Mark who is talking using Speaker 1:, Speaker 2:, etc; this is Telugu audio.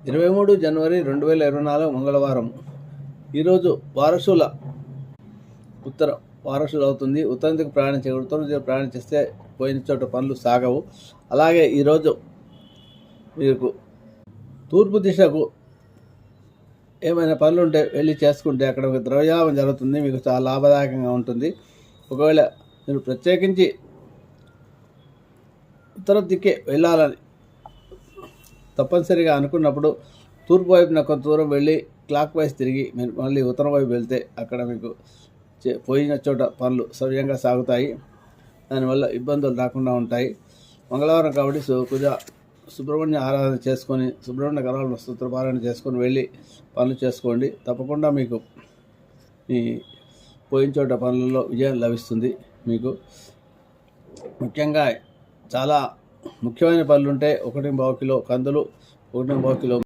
Speaker 1: 23 జనవరి 2024 మంగళవారం. ఈరోజు వారసుల వారసులు అవుతుంది. ఉత్తరం దిక్కు ప్రయాణం చేయకూడదు. ఉత్తరం దిక్కు ప్రయాణం చేస్తే పోయిన చోట పనులు సాగవు. అలాగే ఈరోజు మీకు తూర్పు దిశకు ఏమైనా పనులు ఉంటే వెళ్ళి చేసుకుంటే అక్కడ ఒక ద్రవ్యలాభం జరుగుతుంది. మీకు చాలా లాభదాయకంగా ఉంటుంది. ఒకవేళ మీరు ప్రత్యేకించి ఉత్తర దిక్కే వెళ్ళాలని తప్పనిసరిగా అనుకున్నప్పుడు తూర్పు వైపున కొంత దూరం వెళ్ళి క్లాక్ వైజ్ తిరిగి మీరు మళ్ళీ ఉత్తరం వైపు వెళ్తే అక్కడ మీకు పోయిన చోట పనులు సవ్యంగా సాగుతాయి. దానివల్ల ఇబ్బందులు రాకుండా ఉంటాయి. మంగళవారం కాబట్టి సుబ్రహ్మణ్య ఆరాధన చేసుకొని సుబ్రహ్మణ్య కరాల స్తోత్ర పారాయణ చేసుకొని వెళ్ళి పనులు చేసుకోండి. తప్పకుండా మీకు ఈ పోయిన చోట పనులలో విజయం లభిస్తుంది. మీకు ముఖ్యంగా చాలా ముఖ్యమైన పనులు ఉంటే 1.5 కిలో కందులు, 1.5 కిలో